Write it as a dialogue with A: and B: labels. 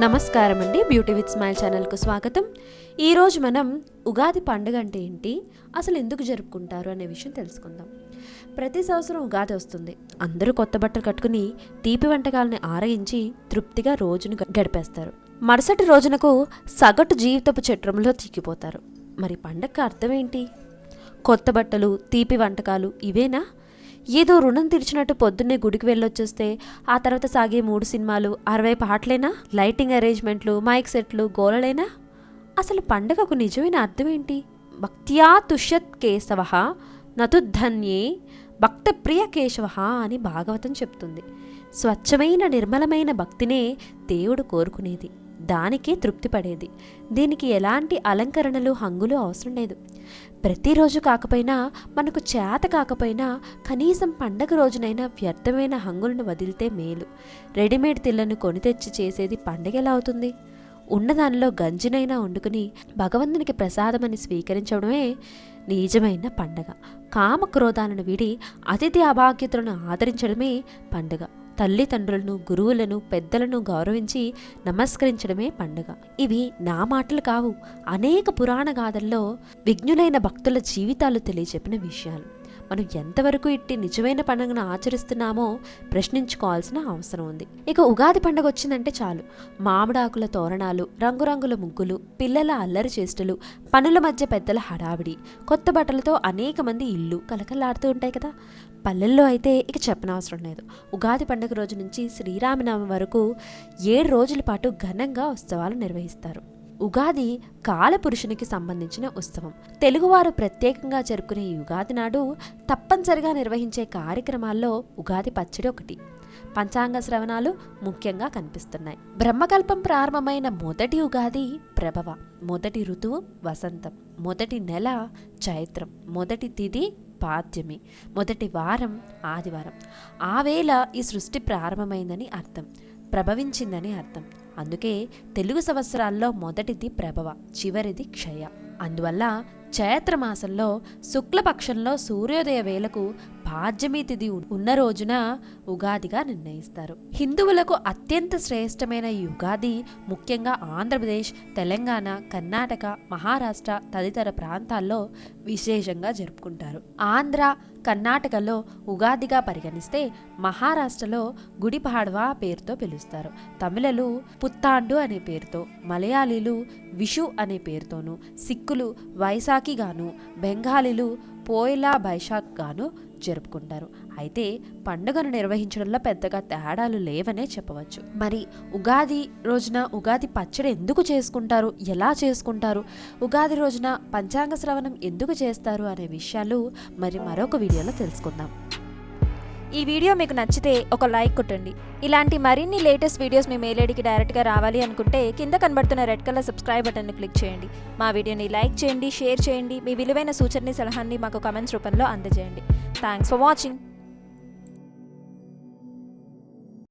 A: నమస్కారం అండి. Beauty with smile ఛానల్కు స్వాగతం. ఈరోజు మనం ఉగాది పండుగ అంటే ఏంటి, అసలు ఎందుకు జరుపుకుంటారు అనే విషయం తెలుసుకుందాం. ప్రతి సంవత్సరం ఉగాది వస్తుంది. అందరూ కొత్త బట్టలు కట్టుకుని తీపి వంటకాలని ఆరగించి తృప్తిగా రోజును గడిపేస్తారు. మరుసటి రోజునకు సగటు జీవితపు చట్రంలో చిక్కిపోతారు. మరి పండగ అర్థం ఏంటి? కొత్త బట్టలు, తీపి వంటకాలు ఇవేనా? ఏదో రుణం తీర్చినట్టు పొద్దున్నే గుడికి వెళ్ళొచ్చేస్తే ఆ తర్వాత సాగే 3 సినిమాలు, 60 పాటలేనా? లైటింగ్ అరేంజ్మెంట్లు, మైక్ సెట్లు, గోలలేనా? అసలు పండగకు నిజమైన అర్థం ఏంటి? భక్త్యా తుష్యత్ కేశవ నతుద్ధన్యే భక్త ప్రియ కేశవ అని భాగవతం చెప్తుంది. స్వచ్ఛమైన నిర్మలమైన భక్తినే దేవుడు కోరుకునేది, దానికే తృప్తి పడేది. దీనికి ఎలాంటి అలంకరణలు, హంగులు అవసరం లేదు. ప్రతిరోజు కాకపోయినా, మనకు చేత కాకపోయినా కనీసం పండగ రోజునైనా వ్యర్థమైన హంగులను వదిలితే మేలు. రెడీమేడ్ తిళ్లను కొని తెచ్చి చేసేది పండగ ఎలా అవుతుంది? ఉన్నదానిలో గంజినైనా వండుకుని భగవంతునికి ప్రసాదమని స్వీకరించడమే నిజమైన పండగ. కామక్రోధాలను వీడి అతిథి అభాగ్యతలను ఆదరించడమే పండుగ. తల్లిదండ్రులను, గురువులను, పెద్దలను గౌరవించి నమస్కరించడమే పండుగ. ఇవి నా మాటలు కావు, అనేక పురాణ గాథల్లో విజ్ఞులైన భక్తుల జీవితాలు తెలియచెప్పిన విషయాలు. మనం ఎంతవరకు ఇట్టి నిజమైన పండుగను ఆచరిస్తున్నామో ప్రశ్నించుకోవాల్సిన అవసరం ఉంది. ఇక ఉగాది పండుగ వచ్చిందంటే చాలు, మామిడాకుల తోరణాలు, రంగురంగుల ముగ్గులు, పిల్లల అల్లరి చేష్టలు, పనుల మధ్య పెద్దల హడావిడి, కొత్త బట్టలతో అనేక మంది ఇల్లు కలకలాడుతూ ఉంటాయి కదా. పల్లెల్లో అయితే ఇక చెప్పనవసరం లేదు. ఉగాది పండుగ రోజు నుంచి శ్రీరామనవమి వరకు 7 రోజుల పాటు ఘనంగా ఉత్సవాలు నిర్వహిస్తారు. ఉగాది కాలపురుషునికి సంబంధించిన ఉత్సవం. తెలుగువారు ప్రత్యేకంగా జరుపుకునే ఈ ఉగాది నాడు తప్పనిసరిగా నిర్వహించే కార్యక్రమాల్లో ఉగాది పచ్చడి ఒకటి. పంచాంగ శ్రవణాలు ముఖ్యంగా కనిపిస్తున్నాయి. బ్రహ్మకల్పం ప్రారంభమైన మొదటి ఉగాది ప్రభవ, మొదటి ఋతువు వసంతం, మొదటి నెల చైత్రం, మొదటి తిథి పాద్యమి, మొదటి వారం ఆదివారం. ఆ వేళ ఈ సృష్టి ప్రారంభమైందని అర్థం, ప్రభవించిందని అర్థం. అందుకే తెలుగు సంవత్సరాల్లో మొదటిది ప్రభవ, చివరిది క్షయ. అందువల్ల చైత్రమాసంలో శుక్లపక్షంలో సూర్యోదయ వేళకు పాడ్యమి తిథి ఉన్న రోజున ఉగాదిగా నిర్ణయిస్తారు. హిందువులకు అత్యంత శ్రేష్టమైన ఈ ఉగాది ముఖ్యంగా ఆంధ్రప్రదేశ్, తెలంగాణ, కర్ణాటక, మహారాష్ట్ర తదితర ప్రాంతాల్లో విశేషంగా జరుపుకుంటారు. ఆంధ్ర, కర్ణాటకలో ఉగాదిగా పరిగణిస్తే మహారాష్ట్రలో గుడి పాడ్వా పేరుతో పిలుస్తారు. తమిళలు పుత్తాండు అనే పేరుతో, మలయాళీలు విషు అనే పేరుతోనూ, సిక్కులు వైశాఖి గాను, బెంగాలీలు పోయిలా బైశాఖ్ గాను జరుపుకుంటారు. అయితే పండుగను నిర్వహించడంలో పెద్దగా తేడాలు లేవనే చెప్పవచ్చు. మరి ఉగాది రోజున ఉగాది పచ్చడి ఎందుకు చేసుకుంటారు, ఎలా చేసుకుంటారు, ఉగాది రోజున పంచాంగ శ్రవణం ఎందుకు చేస్తారు అనే విషయాలు మరి మరొక వీడియోలో తెలుసుకుందాం.
B: ఈ వీడియో మీకు నచ్చితే ఒక లైక్ కొట్టండి. ఇలాంటి మరిన్ని లేటెస్ట్ వీడియోస్ మీ మెయిల్ ఐడికి డైరెక్ట్గా రావాలి అనుకుంటే కింద కనబడుతున్న రెడ్ కలర్ సబ్స్క్రైబ్ బటన్ని క్లిక్ చేయండి. మా వీడియోని లైక్ చేయండి, షేర్ చేయండి. మీ విలువైన సూచనని, సలహాన్ని మాకు కామెంట్స్ రూపంలో అందజేయండి. Thanks for watching.